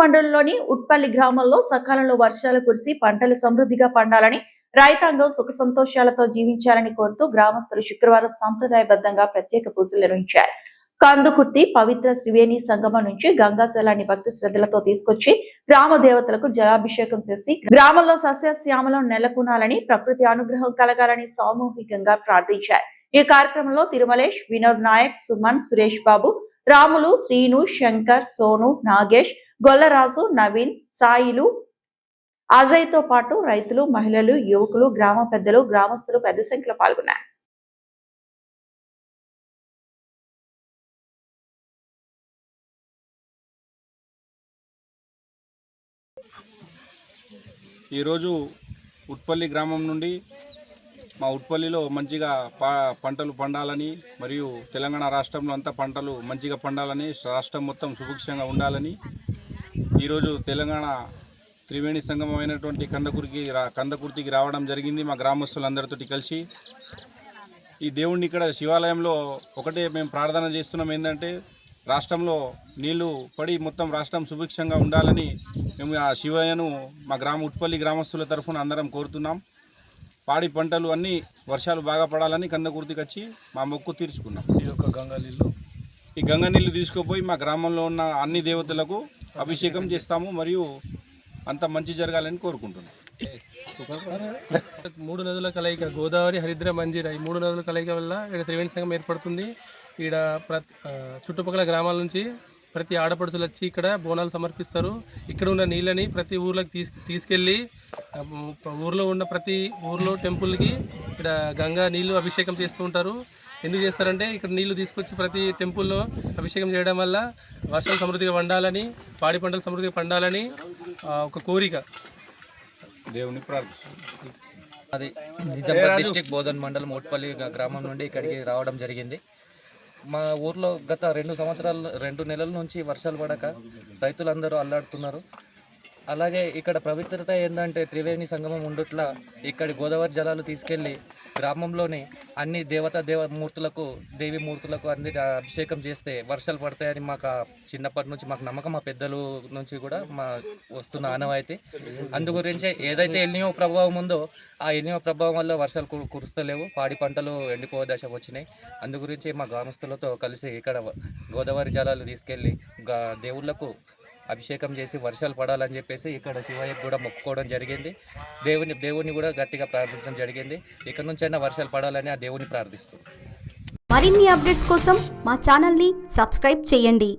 మండలంలోని ఉట్పల్లి గ్రామంలో సకాలంలో వర్షాలు కురిసి పంటలు సమృద్ధిగా పండాలని, రైతాంగం సుఖ సంతోషాలతో జీవించాలని కోరుతూ గ్రామస్తులు శుక్రవారం సంప్రదాయబద్ధంగా ప్రత్యేక పూజలు నిర్వహించారు. కందుకుర్తి పవిత్ర త్రివేణి సంగమం నుంచి గంగా జలాన్ని భక్తి శ్రద్ధలతో తీసుకొచ్చి గ్రామ దేవతలకు జలాభిషేకం చేసి గ్రామంలో సస్యశ్యామలం నెలకొనాలని, ప్రకృతి అనుగ్రహం కలగాలని సామూహికంగా ప్రార్థించారు. ఈ కార్యక్రమంలో తిరుమలేష్, వినోద్ నాయక్, సుమన్, సురేష్ బాబు, రాములు, శ్రీను, శంకర్, సోను, నాగేష్, గొల్లరాజు, నవీన్, సాయిలు, అజయ్ తో పాటు రైతులు, మహిళలు, యువకులు, గ్రామ పెద్దలు, గ్రామస్తులు పెద్ద సంఖ్యలో పాల్గొన్నారు. ఈరోజు ఉట్పల్లి గ్రామం నుండి మా ఉట్పల్లిలో మంచిగా పంటలు పండాలని, మరియు తెలంగాణ రాష్ట్రంలో అంతా పంటలు మంచిగా పండాలని, రాష్ట్రం మొత్తం సుభిక్షంగా ఉండాలని ఈరోజు తెలంగాణ త్రివేణి సంగమం అయినటువంటి కందకుర్తికి రావడం జరిగింది. మా గ్రామస్తులందరితో కలిసి ఈ దేవుణ్ణి ఇక్కడ శివాలయంలో ఒకటే మేము ప్రార్థన చేస్తున్నాం, ఏంటంటే రాష్ట్రంలో నీళ్లు పడి మొత్తం రాష్ట్రం సుభిక్షంగా ఉండాలని మేము ఆ శివయ్యను మా ఉట్పల్లి గ్రామస్తుల తరఫున అందరం కోరుతున్నాం. పాడి పంటలు అన్నీ వర్షాలు బాగా పడాలని కందకుర్తికి వచ్చి మా మొక్కు తీర్చుకున్నాం. ఈ గంగా నీళ్ళు తీసుకుపోయి మా గ్రామంలో ఉన్న అన్ని దేవతలకు అభిషేకం చేస్తాము, మరియు అంత మంచి జరగాలని కోరుకుంటున్నాం. 3 నదుల కలయిక గోదావరి, హరిద్ర, మంజీర, ఈ 3 నదుల కలయిక వల్ల ఇక్కడ త్రివేణి సంగమం ఏర్పడుతుంది. ఇక్కడ చుట్టుపక్కల గ్రామాల నుంచి ప్రతి ఆడపడుచులు వచ్చి ఇక్కడ బోనాలు సమర్పిస్తారు. ఇక్కడ ఉన్న నీళ్ళని ప్రతి ఊర్లోకి తీసుకెళ్ళి ఊర్లో ఉన్న ప్రతి ఊర్లో టెంపుల్కి ఇక్కడ గంగా నీళ్ళు అభిషేకం చేస్తూ ఉంటారు. ఎందుకు చేస్తారంటే ఇక్కడ నీళ్లు తీసుకొచ్చి ప్రతి టెంపుల్లో అభిషేకం చేయడం వల్ల వర్షాలు సమృద్ధిగా పండాలని, పాడి పంటలు సమృద్ధిగా పండాలని ఒక కోరిక. దేవుని ప్రార్థిస్తాం. అది నిజామాబాద్ డిస్ట్రిక్ట్ బోధన్ మండలం ఉట్పల్లి గ్రామం నుండి ఇక్కడికి రావడం జరిగింది. మా ఊర్లో గత 2 నెలల నుంచి వర్షాలు పడక రైతులందరూ అల్లాడుతున్నారు. అలాగే ఇక్కడ పవిత్రత ఏంటంటే త్రివేణి సంగమం ఉండుట్ల ఇక్కడి గోదావరి జలాలు తీసుకెళ్ళి గ్రామంలోని అన్ని దేవమూర్తులకు, దేవి మూర్తులకు అన్ని అభిషేకం చేస్తే వర్షాలు పడతాయని మాకు చిన్నప్పటి నుంచి మాకు నమ్మకం, మా పెద్దల నుంచి కూడా మా వస్తున్న ఆనవాయితీ. అందు గురించే ఏదైతే ఎల్నియో ప్రభావం ఉందో ఆ ఎల్నియో ప్రభావం వల్ల వర్షాలు కురుస్తలేవు, పాడి పంటలు ఎండిపోయే దశకు వచ్చినాయి. అందు గురించి మా గ్రామస్తులతో కలిసి ఇక్కడ గోదావరి జలాలు తీసుకెళ్ళి దేవుళ్లకు అభిషేకం చేసి వర్షాలు పడాలని చెప్పేసి ఇక్కడ శివయ్యకు కూడా మొక్కుకోవడం జరిగింది. దేవుని కూడా గట్టిగా ప్రార్థించడం జరిగింది. ఇక్కడ నుంచైనా వర్షాలు పడాలని ఆ దేవుని ప్రార్థిస్తుంది. మరిన్ని అప్డేట్స్ కోసం మా ఛానల్ని సబ్స్క్రైబ్ చేయండి.